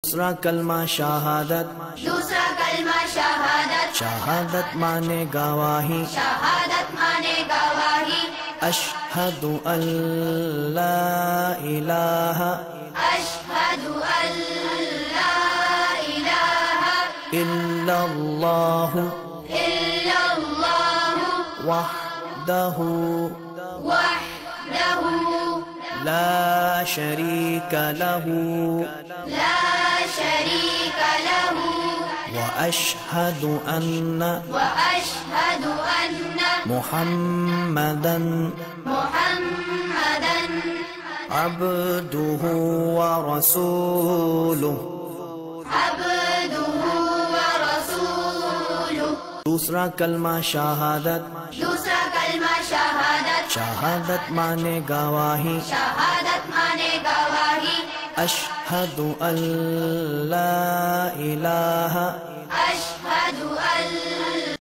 دوسرا کلمہ شہادت، دوسرا کلمہ شہادت، شہادت مانے گواہی، شہادت مانے گواہی، اشہد ان لا الہ اشہد ان لا الہ الا اللہ الا اللہ وحدہ وحدہ لا شریک لہ لا شریک لہ واشہد ان واشہد ان محمدا محمدا عبدہ ورسولہ۔ عبدہ ورسولہ۔ دوسرا کلمہ شہادت، دوسرا کلمہ شہادت، شہادت مانے گواہی، شہادت مانے گواہی، اشہد ان لا الہ